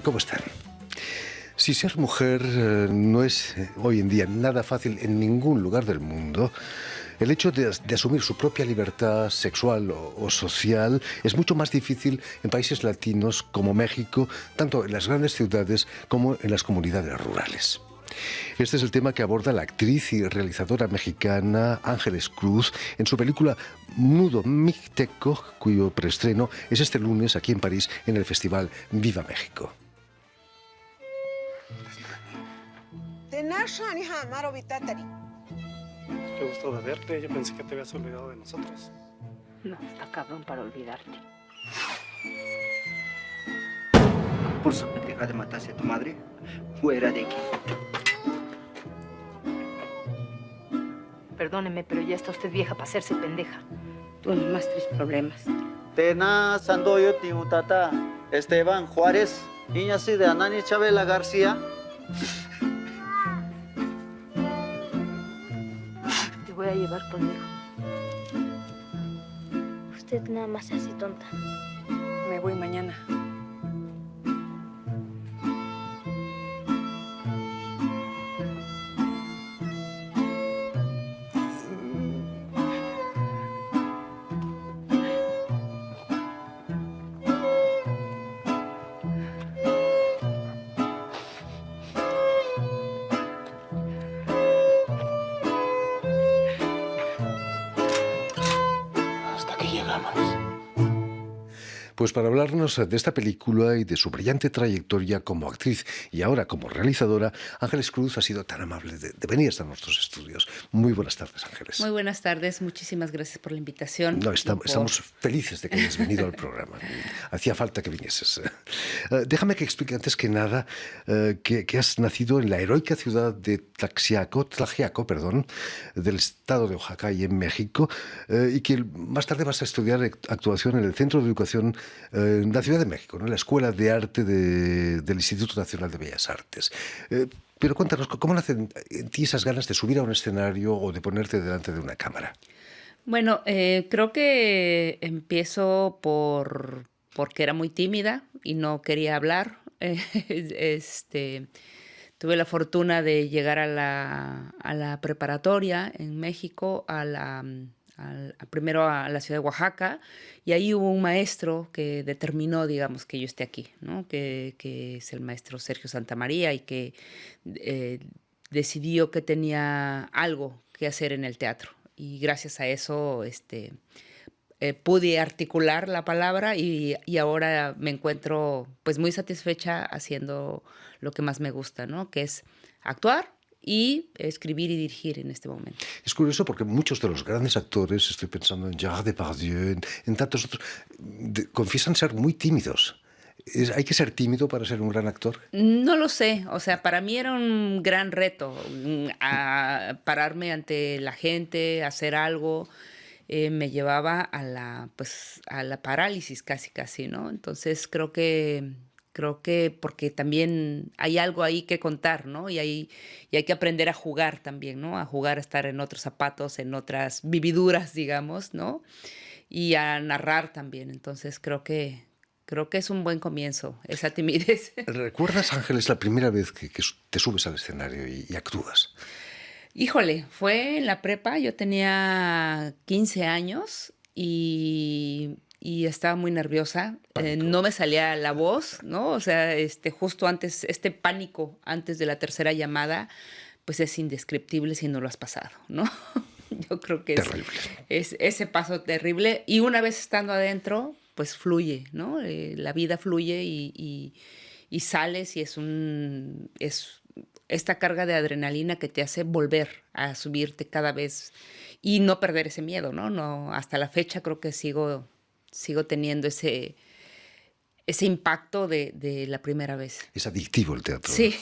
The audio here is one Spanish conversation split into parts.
¿Cómo están? Si ser mujer no es hoy en día nada fácil en ningún lugar del mundo, el hecho de asumir su propia libertad sexual o social es mucho más difícil en países latinos como México, tanto en las grandes ciudades como en las comunidades rurales. Este es el tema que aborda la actriz y realizadora mexicana Ángeles Cruz en su película Nudo Mixteco, cuyo preestreno es este lunes aquí en París en el festival Viva México. Qué gusto de verte. Yo pensé que te habías olvidado de nosotros. No, está cabrón para olvidarte. Por su pendeja de matarse a tu madre, fuera de aquí. Perdóneme, pero ya está usted vieja para hacerse pendeja. Tú nomás tres problemas. Tena Sandoyo Timutata, Esteban Juárez, Iñasi de Anani Chabela García. Te voy a llevar conmigo. Usted nada más se hace tonta. Me voy mañana. Hasta aquí llegamos. Pues para hablarnos de esta película y de su brillante trayectoria como actriz y ahora como realizadora, Ángeles Cruz ha sido tan amable de venir hasta nuestros estudios. Muy buenas tardes, Ángeles. Muy buenas tardes, muchísimas gracias por la invitación. No, estamos felices de que hayas venido al programa. Hacía falta que vinieses. Déjame que explique antes que nada que has nacido en la heroica ciudad de Tlaxiaco, del estado de Oaxaca y en México, y que más tarde vas a estudiar actuación en el Centro de Educación en la Ciudad de México, ¿no? En la Escuela de Arte del Instituto Nacional de Bellas Artes. Pero cuéntanos, ¿cómo nacen en ti esas ganas de subir a un escenario o de ponerte delante de una cámara? Bueno, creo que empiezo porque era muy tímida y no quería hablar. Tuve la fortuna de llegar a la preparatoria en México, primero a la ciudad de Oaxaca, y ahí hubo un maestro que determinó, digamos, que yo esté aquí, ¿no? Que es el maestro Sergio Santamaría, y que decidió que tenía algo que hacer en el teatro. Y gracias a eso pude articular la palabra y ahora me encuentro pues muy satisfecha haciendo lo que más me gusta, ¿no? Que es actuar y escribir y dirigir en este momento. Es curioso porque muchos de los grandes actores, estoy pensando en Gerard Depardieu, en tantos otros, confiesan ser muy tímidos. ¿Hay que ser tímido para ser un gran actor? No lo sé, o sea, para mí era un gran reto pararme ante la gente, hacer algo. Me llevaba a la parálisis casi, ¿no? Entonces creo que porque también hay algo ahí que contar, ¿no? Y hay que aprender a jugar también, ¿no? A jugar, a estar en otros zapatos, en otras vividuras, digamos, ¿no? Y a narrar también. Entonces creo que es un buen comienzo, esa timidez. ¿Recuerdas, Ángeles, la primera vez que te subes al escenario y actúas? Híjole, fue en la prepa, yo tenía 15 años y estaba muy nerviosa, no me salía la voz, ¿no? O sea, justo antes, pánico antes de la tercera llamada, pues es indescriptible si no lo has pasado, ¿no? Yo creo que es ese paso terrible, y una vez estando adentro, pues fluye, ¿no? La vida fluye y sales y es esta carga de adrenalina que te hace volver a subirte cada vez y no perder ese miedo, ¿no? No, hasta la fecha creo que sigo teniendo ese impacto de la primera vez. Es adictivo el teatro. Sí.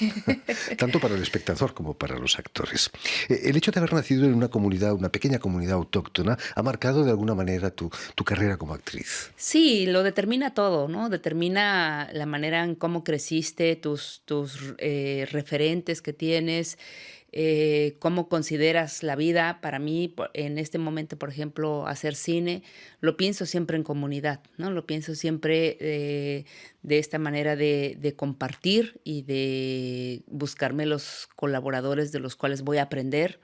Tanto para el espectador como para los actores. El hecho de haber nacido en una pequeña comunidad autóctona, ha marcado de alguna manera tu carrera como actriz. Sí, lo determina todo, ¿no? Determina la manera en cómo creciste, tus referentes que tienes. cómo consideras la vida. Para mí, en este momento, por ejemplo, hacer cine, lo pienso siempre en comunidad, ¿no? Lo pienso siempre de esta manera de compartir y de buscarme los colaboradores de los cuales voy a aprender.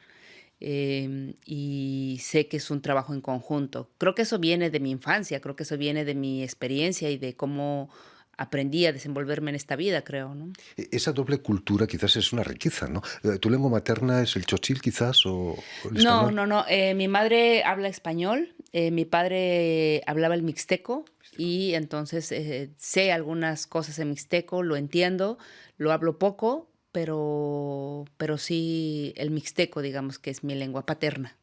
Y sé que es un trabajo en conjunto. Creo que eso viene de mi infancia, creo que eso viene de mi experiencia y de cómo aprendí a desenvolverme en esta vida, creo, ¿no? Esa doble cultura quizás es una riqueza, ¿no? ¿Tu lengua materna es el chochil quizás o el No, español? no, no. Mi madre habla español, mi padre hablaba el mixteco y entonces sé algunas cosas en mixteco, lo entiendo, lo hablo poco, pero sí el mixteco, digamos que es mi lengua paterna.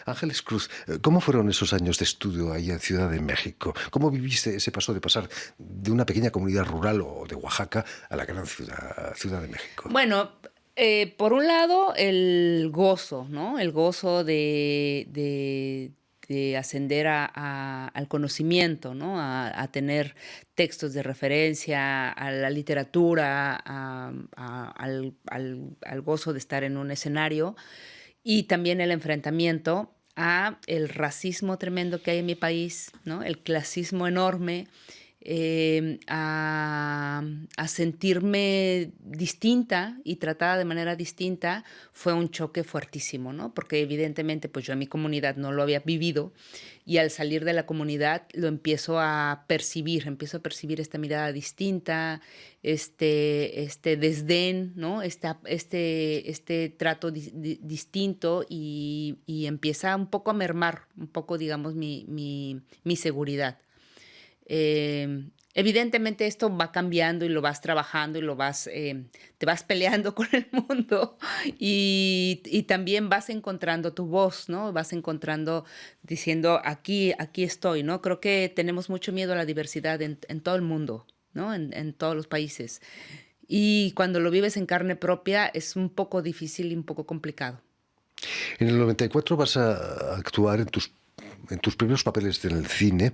Ángeles Cruz, ¿cómo fueron esos años de estudio ahí en Ciudad de México? ¿Cómo viviste ese paso de pasar de una pequeña comunidad rural o de Oaxaca a la gran Ciudad de México? Bueno, por un lado, el gozo, ¿no? El gozo de ascender al conocimiento, ¿no? A tener textos de referencia, a la literatura, al gozo de estar en un escenario y también el enfrentamiento a el racismo tremendo que hay en mi país, ¿no? El clasismo enorme, a sentirme distinta y tratada de manera distinta fue un choque fuertísimo, ¿no? Porque evidentemente pues yo en mi comunidad no lo había vivido y al salir de la comunidad lo empiezo a percibir esta mirada distinta, este desdén, ¿no? Este trato distinto y empieza un poco a mermar, un poco, digamos, mi seguridad. Evidentemente esto va cambiando y lo vas trabajando y te vas peleando con el mundo y también vas encontrando tu voz, ¿no? Vas encontrando, diciendo, aquí estoy, ¿no? Creo que tenemos mucho miedo a la diversidad en todo el mundo, ¿no? En todos los países. Y cuando lo vives en carne propia es un poco difícil y un poco complicado. En el 94 vas a actuar en tus primeros papeles en el cine.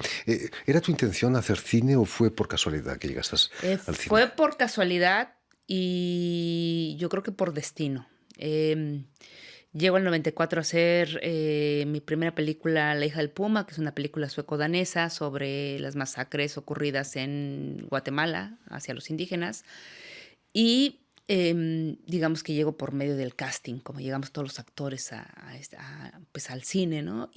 ¿Era tu intención hacer cine o fue por casualidad que llegaste al cine? Fue por casualidad y yo creo que por destino. Llego al 94 a hacer mi primera película, La hija del Puma, que es una película sueco-danesa sobre las masacres ocurridas en Guatemala hacia los indígenas. Y digamos que llego por medio del casting, como llegamos todos los actores pues al cine, ¿no?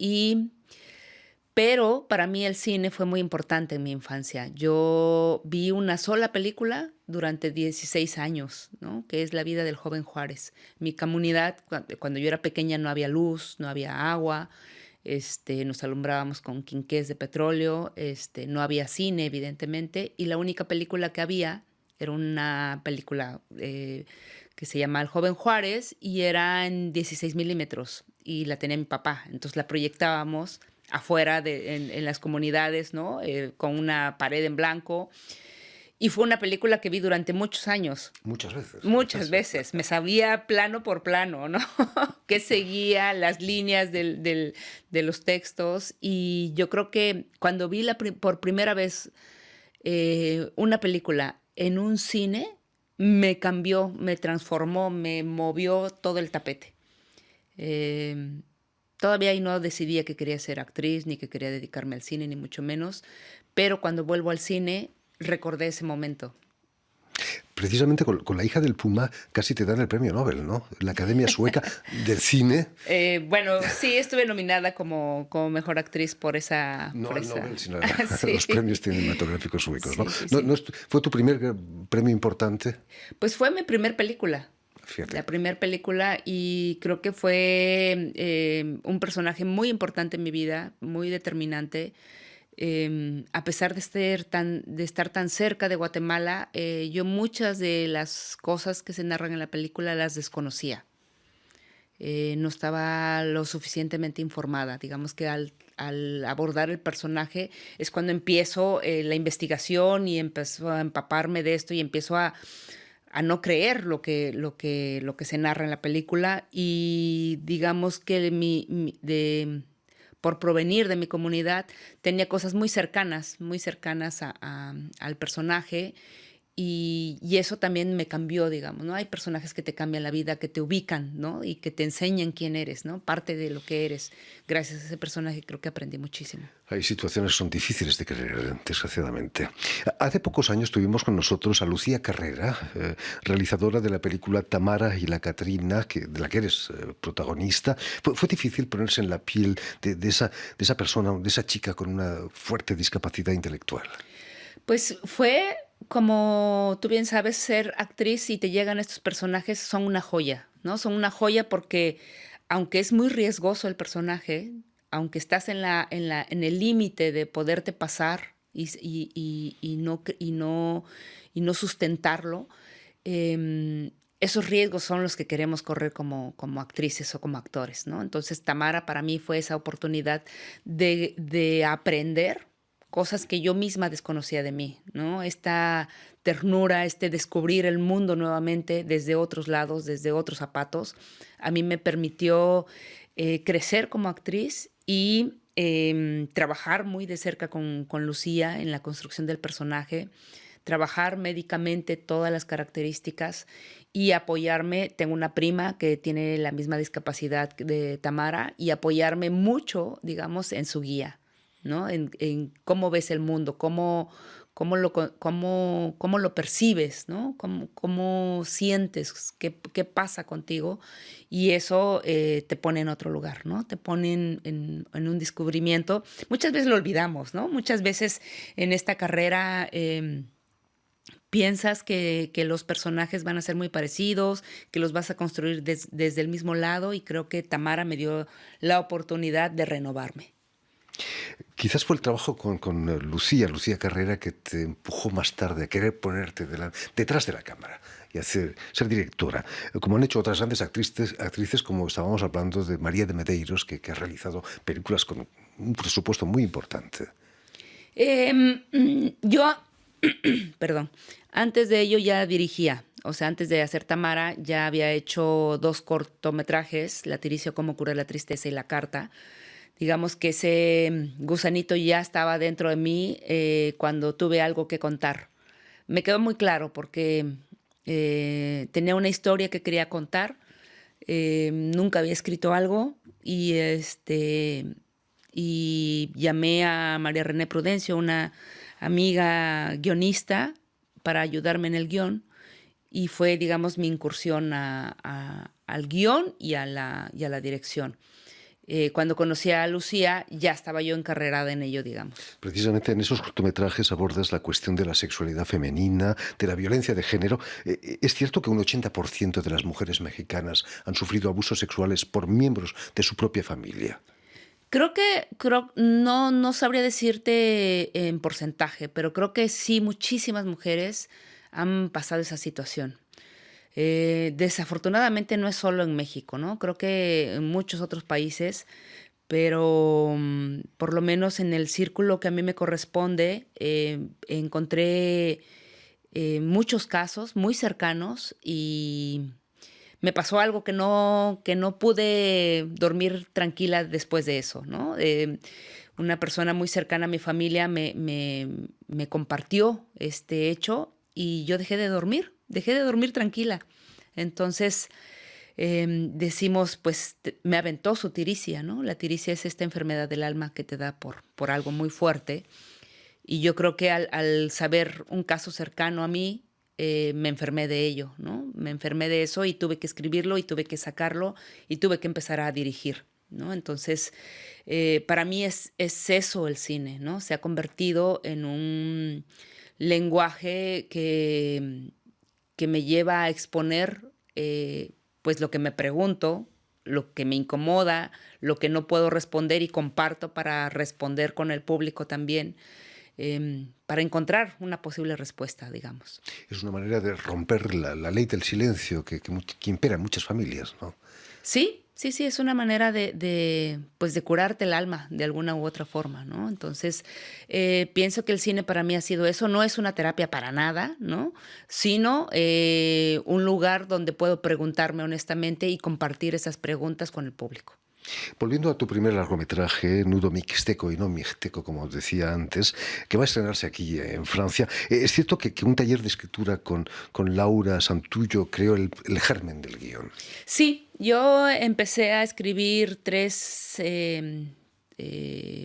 Pero para mí el cine fue muy importante en mi infancia. Yo vi una sola película durante 16 años, ¿no? Que es La vida del joven Juárez. Mi comunidad, cuando yo era pequeña, no había luz, no había agua, nos alumbrábamos con quinqués de petróleo, no había cine, evidentemente, y la única película que había era una película que se llama El joven Juárez y era en 16 milímetros y la tenía mi papá. Entonces la proyectábamos afuera en las comunidades, ¿no? Con una pared en blanco. Y fue una película que vi durante muchos años. Muchas veces. Muchas veces. Me sabía plano por plano, ¿no? Que seguía las líneas de los textos. Y yo creo que cuando vi por primera vez una película en un cine, me cambió, me transformó, me movió todo el tapete. Todavía ahí no decidía que quería ser actriz, ni que quería dedicarme al cine, ni mucho menos. Pero cuando vuelvo al cine, recordé ese momento. Precisamente con La hija del Puma casi te dan el premio Nobel, ¿no? La Academia Sueca del Cine. Bueno, sí, estuve nominada como mejor actriz por esa... No por el esa... Nobel, sino Sí. los premios cinematográficos suecos, ¿no? Sí, sí, ¿No, sí. no ¿Fue tu primer premio importante? Pues fue mi primer película. Fíjate. La primera película y creo que fue un personaje muy importante en mi vida, muy determinante. A pesar de estar tan cerca de Guatemala, yo muchas de las cosas que se narran en la película las desconocía. No estaba lo suficientemente informada. Digamos que al abordar el personaje es cuando empiezo la investigación y empiezo a empaparme de esto y empiezo a no creer lo que se narra en la película y digamos que por provenir de mi comunidad tenía cosas muy cercanas al personaje y eso también me cambió, digamos, ¿no? Hay personajes que te cambian la vida, que te ubican, ¿no? Y que te enseñan quién eres, ¿no? Parte de lo que eres. Gracias a ese personaje creo que aprendí muchísimo. Hay situaciones que son difíciles de creer, desgraciadamente. Hace pocos años tuvimos con nosotros a Lucía Carrera, realizadora de la película Tamara y la Catrina, de la que eres protagonista. Fue difícil ponerse en la piel de esa persona, de esa chica con una fuerte discapacidad intelectual. Pues fue, como tú bien sabes, ser actriz y te llegan estos personajes son una joya, ¿no? Son una joya porque aunque es muy riesgoso el personaje, aunque estás en el límite de poderte pasar y no sustentarlo, esos riesgos son los que queremos correr como actrices o como actores, ¿no? Entonces Tamara para mí fue esa oportunidad de aprender cosas que yo misma desconocía de mí, ¿no? Esta ternura, descubrir el mundo nuevamente desde otros lados, desde otros zapatos, a mí me permitió crecer como actriz y trabajar muy de cerca con Lucía en la construcción del personaje, trabajar médicamente todas las características y apoyarme. Tengo una prima que tiene la misma discapacidad de Tamara y apoyarme mucho, digamos, en su guía, ¿no? En cómo ves el mundo, cómo lo percibes, ¿no? Cómo sientes, qué pasa contigo. Y eso te pone en otro lugar, ¿no? Te pone en un descubrimiento. Muchas veces lo olvidamos, ¿no? Muchas veces en esta carrera piensas que los personajes van a ser muy parecidos, que los vas a construir desde el mismo lado, y creo que Tamara me dio la oportunidad de renovarme. Quizás fue el trabajo con Lucía Carrera, que te empujó más tarde a querer ponerte detrás de la cámara y ser directora, como han hecho otras grandes actrices, como estábamos hablando de María de Medeiros, que ha realizado películas con un presupuesto muy importante. Yo, perdón, antes de ello ya dirigía. O sea, antes de hacer Tamara ya había hecho 2 cortometrajes, La Tiricia, Cómo curar la tristeza, y La Carta. Digamos que ese gusanito ya estaba dentro de mí cuando tuve algo que contar. Me quedó muy claro porque tenía una historia que quería contar. Nunca había escrito algo y llamé a María René Prudencio, una amiga guionista, para ayudarme en el guión. Y fue, digamos, mi incursión al guión y a la dirección. Cuando conocí a Lucía, ya estaba yo encarrerada en ello, digamos. Precisamente en esos cortometrajes abordas la cuestión de la sexualidad femenina, de la violencia de género. ¿Es cierto que un 80% de las mujeres mexicanas han sufrido abusos sexuales por miembros de su propia familia? No sabría decirte en porcentaje, pero creo que sí, muchísimas mujeres han pasado esa situación. Desafortunadamente no es solo en México, ¿no? Creo que en muchos otros países, pero por lo menos en el círculo que a mí me corresponde, encontré muchos casos muy cercanos y me pasó algo que no pude dormir tranquila después de eso, ¿no? Una persona muy cercana a mi familia me compartió este hecho y yo dejé de dormir tranquila. Entonces decimos, pues me aventó su tiricia, ¿no? La tiricia es esta enfermedad del alma que te da por algo muy fuerte. Y yo creo que al saber un caso cercano a mí, me enfermé de ello, ¿no? Me enfermé de eso y tuve que escribirlo y tuve que sacarlo y tuve que empezar a dirigir, ¿no? Entonces, para mí es eso el cine, ¿no? Se ha convertido en un lenguaje que me lleva a exponer pues lo que me pregunto, lo que me incomoda, lo que no puedo responder y comparto para responder con el público también, para encontrar una posible respuesta, digamos. Es una manera de romper la ley del silencio que impera en muchas familias, ¿no? Sí, es una manera de curarte el alma de alguna u otra forma, ¿no? Entonces, pienso que el cine para mí ha sido eso. No es una terapia para nada, ¿no? Sino un lugar donde puedo preguntarme honestamente y compartir esas preguntas con el público. Volviendo a tu primer largometraje, Nudo Mixteco y no Mixteco, como decía antes, que va a estrenarse aquí en Francia, es cierto que un taller de escritura con Laura Santullo creó el germen del guión. Sí, yo empecé a escribir 3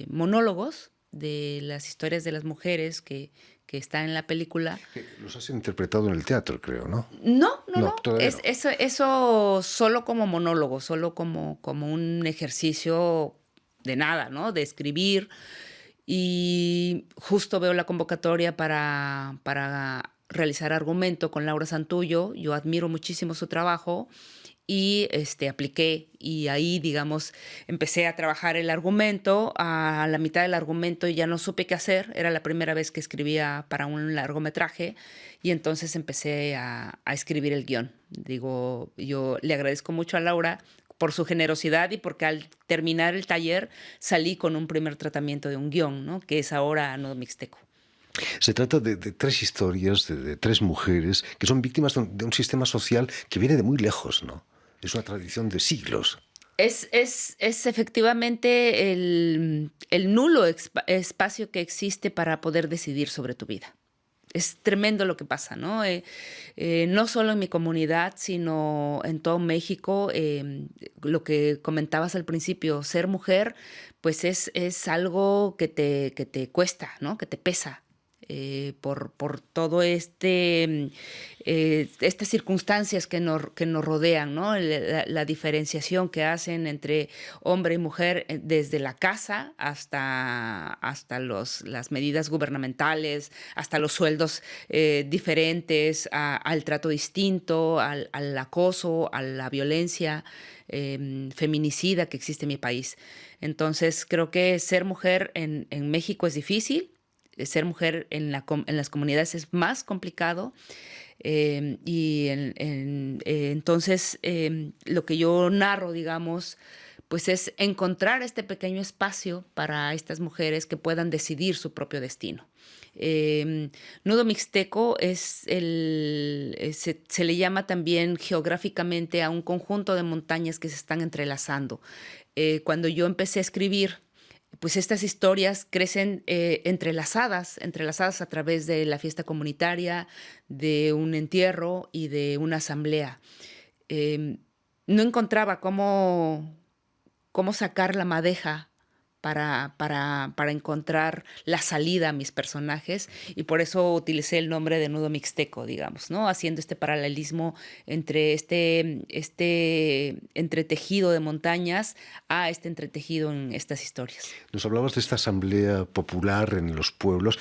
monólogos de las historias de las mujeres que están en la película. Los has interpretado en el teatro, creo, ¿no? No, no, No, no. todavía no. Eso solo como monólogo, solo como un ejercicio de nada, ¿no? De escribir. Y justo veo la convocatoria para realizar argumento con Laura Santullo. Yo admiro muchísimo su trabajo y apliqué y ahí, digamos, empecé a trabajar el argumento. A la mitad del argumento ya no supe qué hacer. Era la primera vez que escribía para un largometraje y entonces empecé a escribir el guión. Digo, yo le agradezco mucho a Laura por su generosidad y porque al terminar el taller salí con un primer tratamiento de un guión, ¿no? Que es ahora Nudo Mixteco. Se trata de 3 historias, de 3 mujeres que son víctimas de un sistema social que viene de muy lejos, ¿no? Es una tradición de siglos. Es efectivamente el nulo espacio que existe para poder decidir sobre tu vida. Es tremendo lo que pasa, ¿no? No solo en mi comunidad, sino en todo México. Lo que comentabas al principio, ser mujer, pues es algo que te cuesta, ¿no? Que te pesa. Por todo estas circunstancias que nos rodean, ¿no? La diferenciación que hacen entre hombre y mujer desde la casa hasta las medidas gubernamentales, hasta los sueldos diferentes, al trato distinto, al acoso, a la violencia feminicida que existe en mi país. Entonces, creo que ser mujer en México es difícil. Ser mujer en las comunidades es más complicado entonces lo que yo narro, digamos, pues es encontrar este pequeño espacio para estas mujeres que puedan decidir su propio destino. Nudo Mixteco se le llama también geográficamente a un conjunto de montañas que se están entrelazando. Cuando yo empecé a escribir, pues estas historias crecen entrelazadas a través de la fiesta comunitaria, de un entierro y de una asamblea. No encontraba cómo sacar la madeja para encontrar la salida a mis personajes y por eso utilicé el nombre de Nudo Mixteco, digamos, ¿no? Haciendo este paralelismo entre este entretejido de montañas a este entretejido en estas historias. Nos hablabas de esta asamblea popular en los pueblos.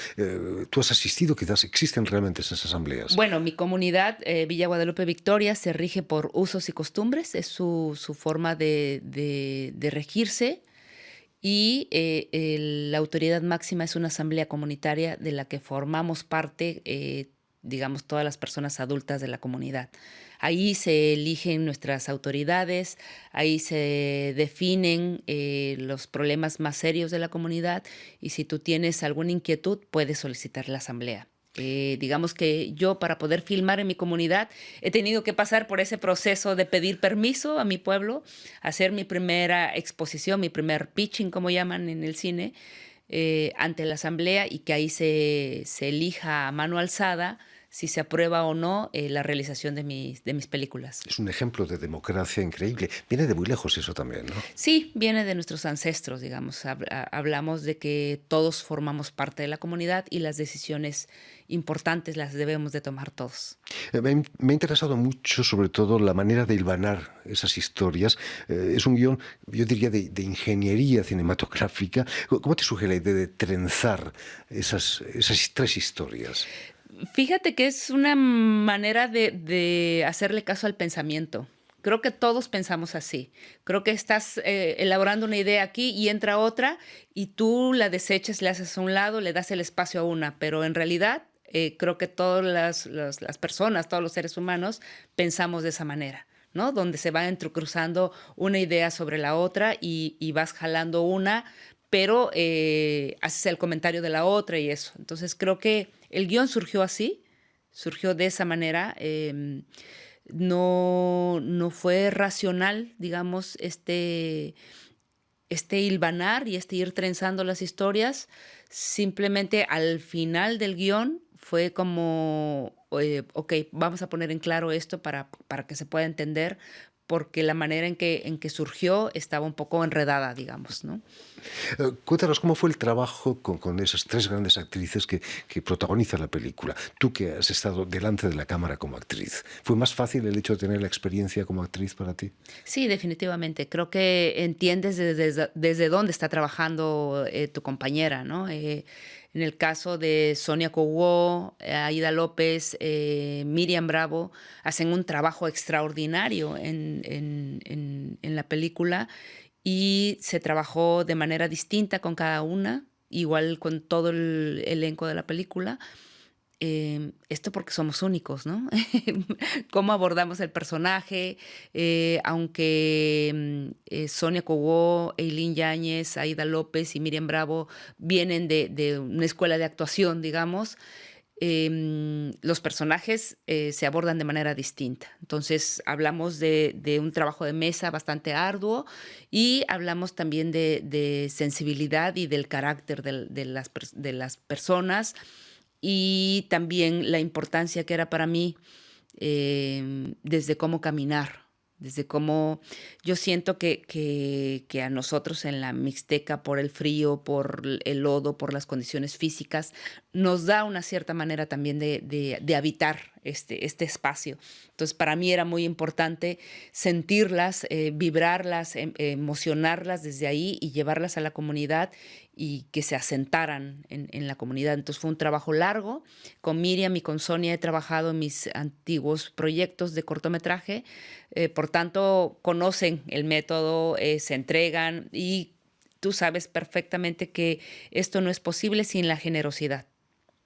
¿Tú has asistido? Quizás existen realmente esas asambleas. Bueno, mi comunidad, Villa Guadalupe Victoria, se rige por usos y costumbres, es su forma de regirse. Y la autoridad máxima es una asamblea comunitaria de la que formamos parte, digamos, todas las personas adultas de la comunidad. Ahí se eligen nuestras autoridades, ahí se definen los problemas más serios de la comunidad y si tú tienes alguna inquietud puedes solicitar la asamblea. Digamos que yo para poder filmar en mi comunidad he tenido que pasar por ese proceso de pedir permiso a mi pueblo, hacer mi primera exposición, mi primer pitching, como llaman en el cine, ante la asamblea y que ahí se elija a mano alzada si se aprueba o no la realización de mis películas. Es un ejemplo de democracia increíble. Viene de muy lejos eso también, ¿no? Sí, viene de nuestros ancestros, digamos. Hablamos de que todos formamos parte de la comunidad y las decisiones importantes las debemos de tomar todos. Me ha interesado mucho, sobre todo, la manera de hilvanar esas historias. Es un guión, yo diría, de ingeniería cinematográfica. ¿Cómo te surge la idea de trenzar esas 3 historias? Fíjate que es una manera de hacerle caso al pensamiento. Creo que todos pensamos así. Creo que estás elaborando una idea aquí y entra otra y tú la desechas, le haces a un lado, le das el espacio a una, pero en realidad creo que todas las personas, todos los seres humanos pensamos de esa manera, ¿no? Donde se va entrecruzando una idea sobre la otra y vas jalando una, pero haces el comentario de la otra y eso. Entonces creo que el guión surgió así, surgió de esa manera. No fue racional, digamos, este este hilvanar y este ir trenzando las historias, simplemente al final del guión fue como, ok, vamos a poner en claro esto para que se pueda entender, porque la manera en que surgió estaba un poco enredada, digamos, ¿no? Cuéntanos cómo fue el trabajo con esas tres grandes actrices que protagonizan la película. Tú que has estado delante de la cámara como actriz, ¿fue más fácil el hecho de tener la experiencia como actriz para ti? Sí, definitivamente. Creo que entiendes desde dónde está trabajando tu compañera, ¿no? En el caso de Sonia Kouo, Aida López, Miriam Bravo, hacen un trabajo extraordinario en la película y se trabajó de manera distinta con cada una, igual con todo el elenco de la película. Esto porque somos únicos, ¿no? Cómo abordamos el personaje, aunque Sonia Kouo, Eileen Yáñez, Aida López y Miriam Bravo vienen de una escuela de actuación, digamos, los personajes se abordan de manera distinta. Entonces hablamos de un trabajo de mesa bastante arduo y hablamos también de sensibilidad y del carácter de las personas, y también la importancia que era para mí desde cómo caminar, desde cómo yo siento que a nosotros en la Mixteca, por el frío, por el lodo, por las condiciones físicas, nos da una cierta manera también de habitar este espacio. Entonces, para mí era muy importante sentirlas, vibrarlas, emocionarlas desde ahí y llevarlas a la comunidad y que se asentaran en la comunidad. Entonces fue un trabajo largo. Con Miriam y con Sonia he trabajado en mis antiguos proyectos de cortometraje, por tanto conocen el método, se entregan, y tú sabes perfectamente que esto no es posible sin la generosidad,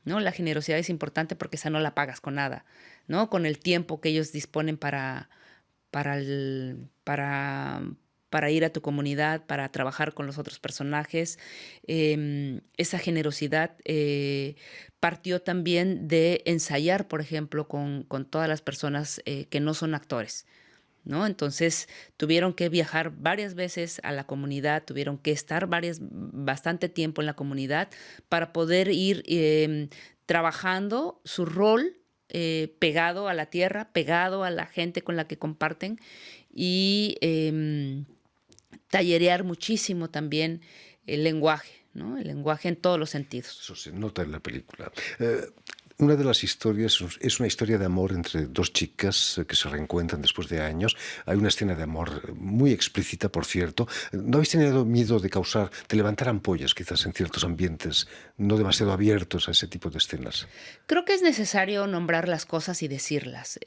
¿no? La generosidad es importante porque esa no la pagas con nada, ¿no? Con el tiempo que ellos disponen para ir a tu comunidad, para trabajar con los otros personajes. Esa generosidad partió también de ensayar, por ejemplo, con todas las personas que no son actores, ¿no? Entonces tuvieron que viajar varias veces a la comunidad, tuvieron que estar bastante tiempo en la comunidad para poder ir trabajando su rol pegado a la tierra, pegado a la gente con la que comparten, y tallerear muchísimo también el lenguaje, ¿no? El lenguaje en todos los sentidos. Eso se nota en la película. Una de las historias es una historia de amor entre dos chicas que se reencuentran después de años. Hay una escena de amor muy explícita, por cierto. ¿No habéis tenido miedo de levantar ampollas, quizás en ciertos ambientes no demasiado abiertos a ese tipo de escenas? Creo que es necesario nombrar las cosas y decirlas.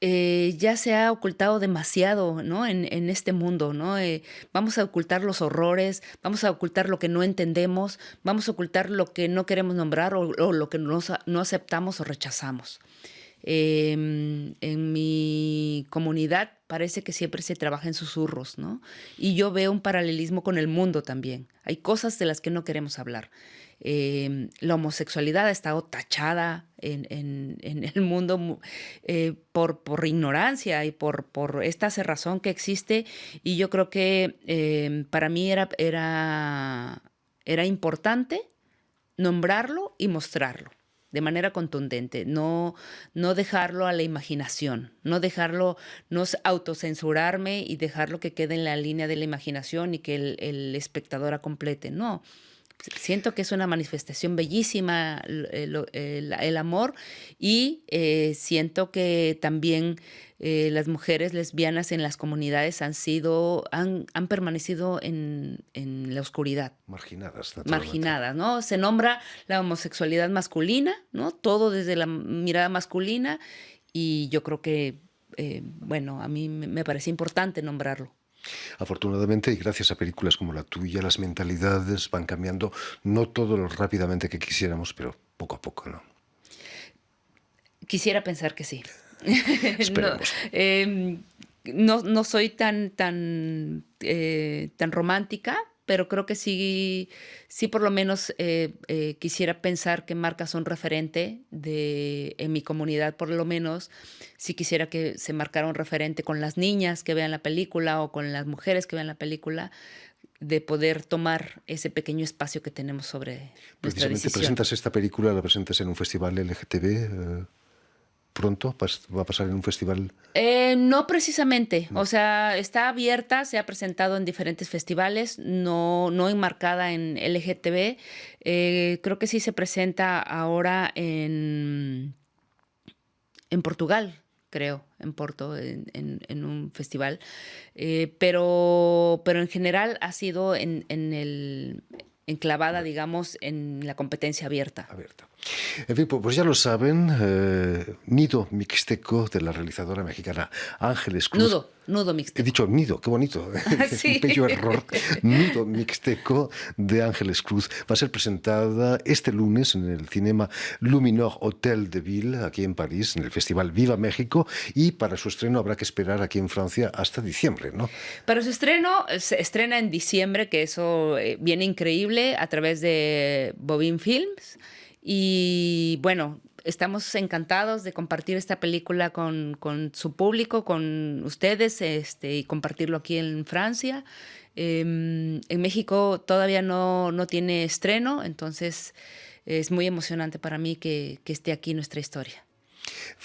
Ya se ha ocultado demasiado, ¿no? En este mundo, ¿no? Vamos a ocultar los horrores, vamos a ocultar lo que no entendemos, vamos a ocultar lo que no queremos nombrar o lo que no aceptamos o rechazamos. En mi comunidad parece que siempre se trabaja en susurros, ¿no? Y yo veo un paralelismo con el mundo también. Hay cosas de las que no queremos hablar. La homosexualidad ha estado tachada en el mundo por ignorancia y por esta cerrazón que existe, y yo creo que para mí era importante nombrarlo y mostrarlo de manera contundente, no dejarlo a la imaginación, no autocensurarme y dejarlo que quede en la línea de la imaginación y que el espectador complete. No, siento que es una manifestación bellísima el amor, y siento que también las mujeres lesbianas en las comunidades han permanecido en la oscuridad. Marginadas, naturalmente. Marginadas, ¿no? Se nombra la homosexualidad masculina, ¿no? Todo desde la mirada masculina, y yo creo que, a mí me parece importante nombrarlo. Afortunadamente, y gracias a películas como la tuya, las mentalidades van cambiando, no todo lo rápidamente que quisiéramos, pero poco a poco, ¿no? Quisiera pensar que sí. Esperemos. No soy tan romántica, pero creo que sí por lo menos quisiera pensar que marcas un referente en mi comunidad, por lo menos, sí quisiera que se marcara un referente con las niñas que vean la película o con las mujeres que vean la película, de poder tomar ese pequeño espacio que tenemos sobre nuestra Precisamente decisión. presentas esta película, la presentas en un festival LGTB pronto, va a pasar en un festival. No precisamente, o sea, está abierta, se ha presentado en diferentes festivales, no enmarcada en LGTB. Creo que sí se presenta ahora en Portugal, creo, en Porto, en un festival. Pero en general ha sido enclavada, digamos, en la competencia abierta. En fin, pues ya lo saben, Nido Mixteco, de la realizadora mexicana Ángeles Cruz. Nudo Mixteco. He dicho nido, qué bonito. Sí. Un bello error. Nudo Mixteco de Ángeles Cruz va a ser presentada este lunes en el Cinema Luminor Hotel de Ville, aquí en París, en el Festival Viva México, y para su estreno habrá que esperar aquí en Francia hasta diciembre, ¿no? Para su estreno, se estrena en diciembre, que eso viene increíble, a través de Bobin Films. Y bueno, estamos encantados de compartir esta película con su público, con ustedes, y compartirlo aquí en Francia. En México todavía no tiene estreno, entonces es muy emocionante para mí que esté aquí nuestra historia.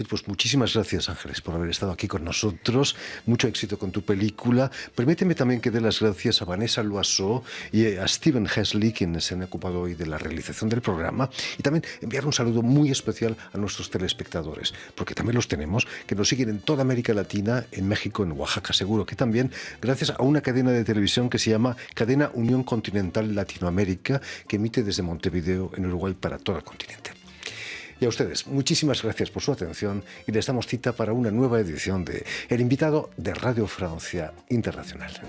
Pues muchísimas gracias, Ángeles, por haber estado aquí con nosotros. Mucho éxito con tu película. Permíteme también que dé las gracias a Vanessa Loiseau y a Steven Hesley, quienes se han ocupado hoy de la realización del programa, y también enviar un saludo muy especial a nuestros telespectadores, porque también los tenemos, que nos siguen en toda América Latina, en México, en Oaxaca, seguro que también, gracias a una cadena de televisión que se llama Cadena Unión Continental Latinoamérica, que emite desde Montevideo, en Uruguay, para todo el continente. Y a ustedes, muchísimas gracias por su atención y les damos cita para una nueva edición de El Invitado de Radio Francia Internacional.